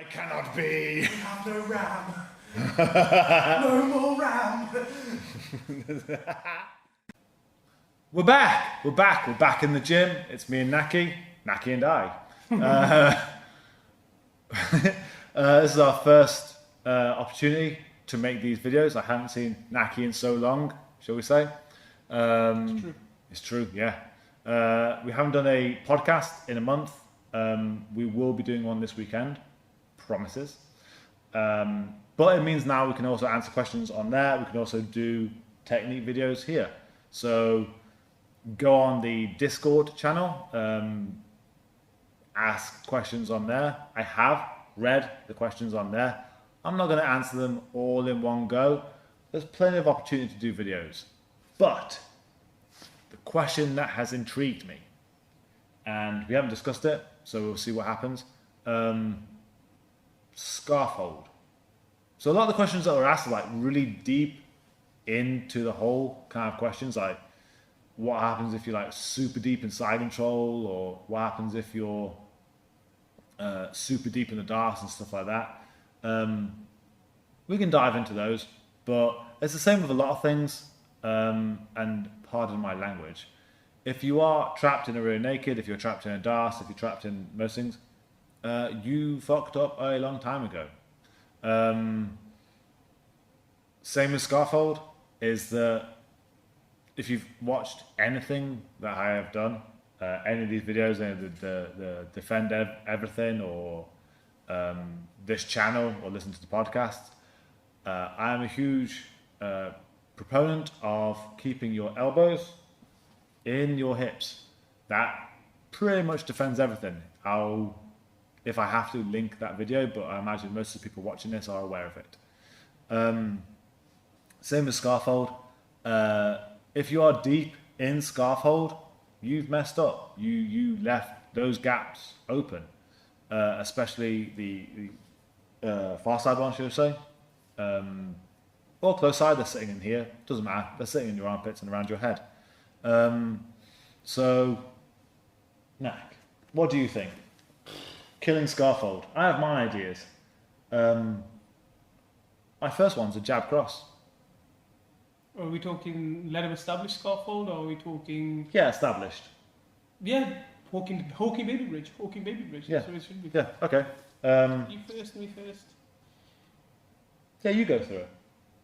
I cannot be. We have no ram. No more ram. We're back. We're back in the gym. It's me and Naki and I. This is our first opportunity to make these videos. I haven't seen Naki in so long, shall we say. It's true, yeah. We haven't done a podcast in a month. We will be doing one this weekend, promises. But it means now we can also answer questions on there. We can also do technique videos here. So go on the Discord channel, ask questions on there. I have read the questions on there. I'm not going to answer them all in one go. There's plenty of opportunity to do videos. But the question that has intrigued me, and we haven't discussed it, so we'll see what happens. Scaffold. So a lot of the questions that were asked are like really deep into the whole kind of questions, like what happens if you're like super deep in side control, or what happens if you're super deep in the darts and stuff like that. We can dive into those, but it's the same with a lot of things, and pardon my language. If you are trapped in a rear naked, if you're trapped in a dart, if you're trapped in most things, you fucked up a long time ago. Same with scaffold, is that if you've watched anything that I have done, any of these videos, the Defend Everything, or this channel, or listen to the podcast, I am a huge proponent of keeping your elbows in your hips. That pretty much defends everything. I'll, if I have to, link that video, but I imagine most of the people watching this are aware of it. Same with scaffold. If you are deep in scaffold, you've messed up. You left those gaps open, especially the far side one, should I say. Or close side, they're sitting in here, doesn't matter. They're sitting in your armpits and around your head. So, Nak, what do you think? Killing scaffold. I have my ideas. My first one's a jab cross. Are we talking let him establish scaffold, or are we talking... Yeah, established. Yeah, Hawking baby bridge. Yeah. That's what it should be. Yeah, okay. You first, me first. Yeah, you go through it.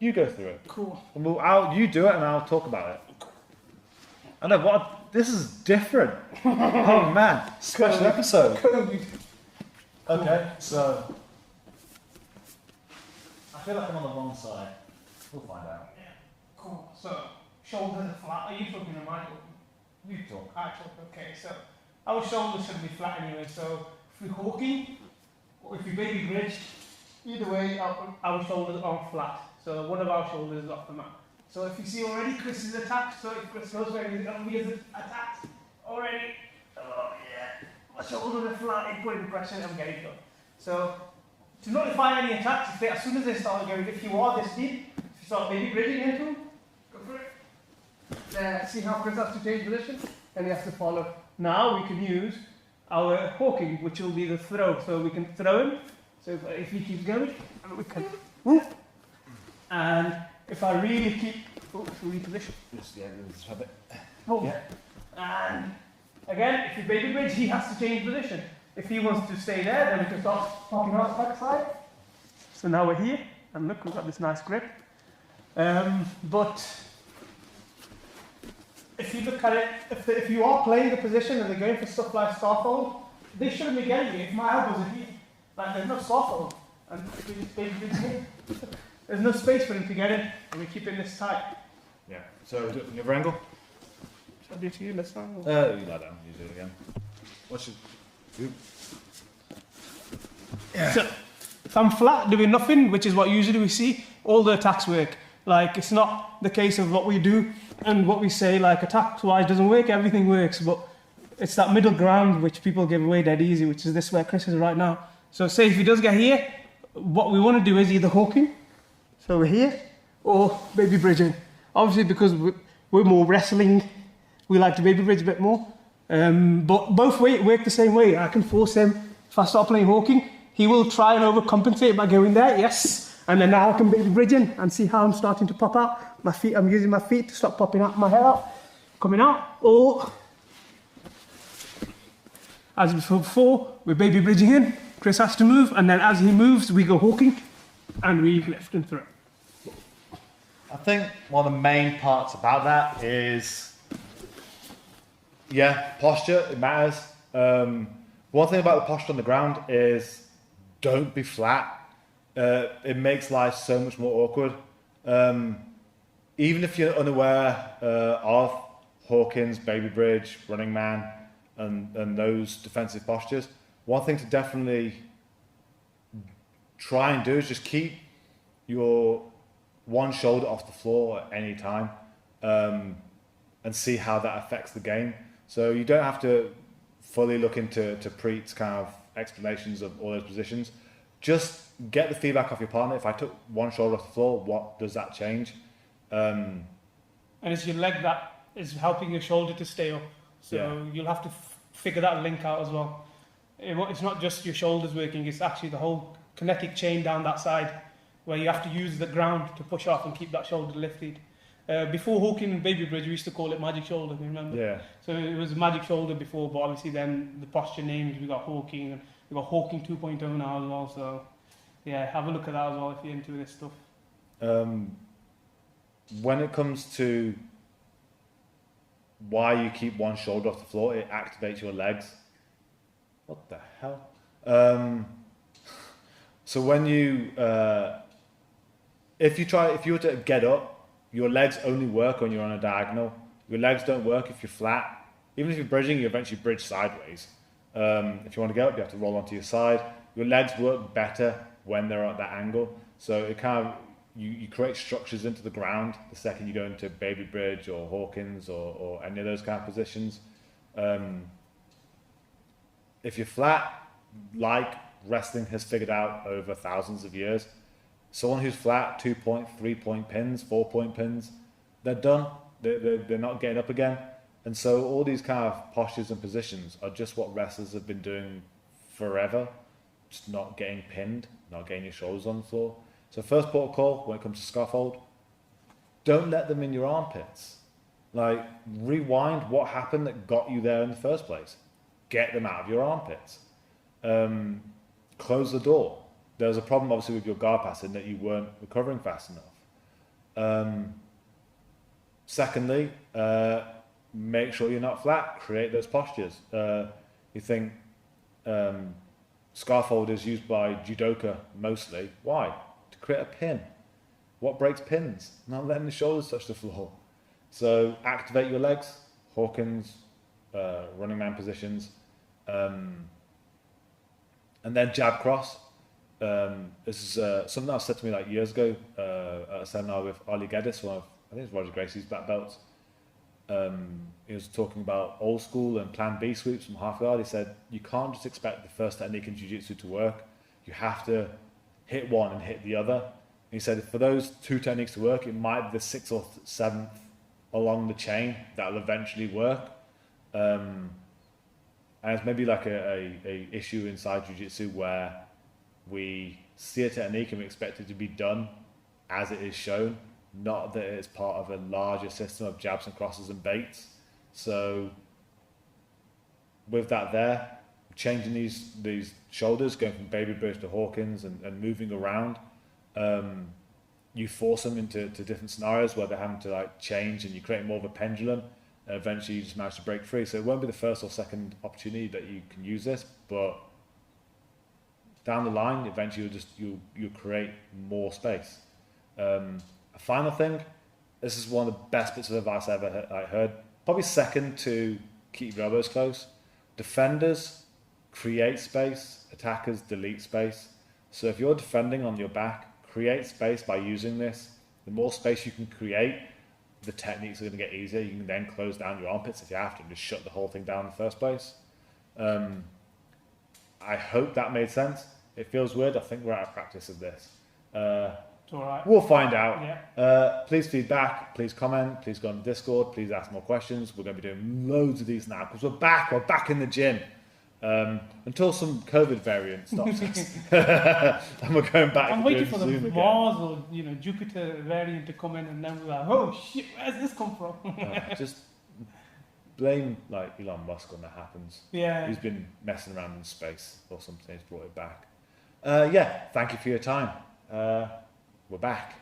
You go through it. Cool. And you do it and I'll talk about it. I know, this is different. Oh man, special episode. Okay, so I feel like I'm on the wrong side. We'll find out. Yeah, cool. So, shoulders are flat. Are you talking or am I talking? You talk. I talk, okay. So, our shoulders should be flat anyway. So, if we're hawking, or if we baby bridge, either way, our shoulders are flat. So, one of our shoulders is off the mat. So, if you see already, Chris is attacked. So, if Chris goes where he is attacked already. Oh, yeah. My shoulders are flat, it's putting pressure, I'm getting done. So, to notify any attacks, as soon as they start going, if you are this deep, if you start baby bridging into them, go for it. See how Chris has to change position? And he has to follow. Now we can use our hawking, which will be the throw. So we can throw him. So if he keeps going, and we can whoop. And if I really keep, reposition. Just have it. Oh. Yeah. And again, if you baby bridge, he has to change position. If he wants to stay there, then we can start popping out back side. So now we're here, and look, we've got this nice grip. But if you look at it, if you are playing the position and they're going for stuff like scaffold, they shouldn't be getting it. If my elbows are here, like there's no scaffold, and if we just baby bridge here, there's no space for him to get in, and we're keeping this tight. Yeah. So do it from the other angle. Shall I do it to you? Let's start. You lie down. You do it again. What's your? Yeah. So, if I'm flat doing nothing, which is what usually we see, all the attacks work. Like, it's not the case of what we do and what we say, like, attack-wise doesn't work, everything works, but it's that middle ground which people give away dead easy, which is this where Chris is right now. So, say if he does get here, what we want to do is either hawking, so we're here, or baby bridging. Obviously, because we're more wrestling, we like to baby bridge a bit more. But both work the same way. I can force him, if I start playing hawking, he will try and overcompensate by going there, yes. And then now I can baby bridging and see how I'm starting to pop out. My feet, I'm using my feet to stop popping out my head out, coming out. Or, as before, we're baby bridging in. Chris has to move, and then as he moves, we go hawking, and we lift and throw. I think one of the main parts about that is, yeah, posture, it matters. One thing about the posture on the ground is don't be flat. It makes life so much more awkward. Even if you're unaware of Hawkins, baby bridge, running man, and those defensive postures, one thing to definitely try and do is just keep your one shoulder off the floor at any time, and see how that affects the game. So you don't have to fully look into Preet's kind of explanations of all those positions. Just get the feedback off your partner. If I took one shoulder off the floor, what does that change? And it's your leg that is helping your shoulder to stay up. So Yeah. you'll have to figure that link out as well. It's not just your shoulders working, it's actually the whole kinetic chain down that side where you have to use the ground to push off and keep that shoulder lifted. Before hawking and baby bridge, we used to call it magic shoulder, you remember? Yeah. So it was magic shoulder before, but obviously then the posture names, we got hawking, and we got hawking 2.0 now as well. So yeah, have a look at that as well if you're into this stuff. When it comes to why you keep one shoulder off the floor, it activates your legs. What the hell? So when you, if you were to get up, your legs only work when you're on a diagonal. Your legs don't work if you're flat. Even if you're bridging, you eventually bridge sideways. If you want to get up, you have to roll onto your side. Your legs work better when they're at that angle. So it kind of, you create structures into the ground the second you go into baby bridge or Hawkins or any of those kind of positions. If you're flat, like wrestling has figured out over thousands of years, someone who's flat, 2-point, 3-point pins, 4-point pins, they're done. They're not getting up again. And so all these kind of postures and positions are just what wrestlers have been doing forever, just not getting pinned, not getting your shoulders on the floor. So first protocol when it comes to scaffold, don't let them in your armpits. Like, rewind what happened that got you there in the first place. Get them out of your armpits. Close the door. There was a problem obviously with your guard pass in that you weren't recovering fast enough. Secondly, make sure you're not flat. Create those postures. You think scaffold is used by judoka mostly. Why? To create a pin. What breaks pins? Not letting the shoulders touch the floor. So activate your legs. Hawkins, running man positions, and then jab cross. This is something that was said to me like years ago at a seminar with Ali Geddes, one of, I think it's Roger Gracie's black belts. He was talking about old school and plan B sweeps from half guard. He said, you can't just expect the first technique in jiu-jitsu to work. You have to hit one and hit the other. And he said, for those two techniques to work, it might be the 6th or 7th along the chain that will eventually work. And it's maybe like a issue inside jiu-jitsu where we see a technique and we expect it to be done as it is shown, not that it's part of a larger system of jabs and crosses and baits. So with that there, changing these shoulders, going from baby bridge to Hawkins and moving around, you force them into different scenarios where they're having to like change, and you create more of a pendulum, and eventually you just manage to break free. So it won't be the first or second opportunity that you can use this, but down the line, eventually you'll create more space. A final thing, this is one of the best bits of advice I ever heard, probably second to keep your elbows close. Defenders create space, attackers delete space. So if you're defending on your back, create space by using this. The more space you can create, the techniques are going to get easier. You can then close down your armpits if you have to and just shut the whole thing down in the first place. I hope that made sense. It feels weird. I think we're out of practice of this. It's all right. We'll find out. Yeah. Please feedback, please comment, please go on Discord, please ask more questions. We're going to be doing loads of these now because we're back in the gym. until some COVID variant stops us. And we're going back I'm to waiting doing for the Zoom again. Mars or Jupiter variant to come in, and then we're like, oh shit, where's this come from? Just blame like Elon Musk when that happens. Yeah. He's been messing around in space or something. He's brought it back. Yeah, thank you for your time. We're back.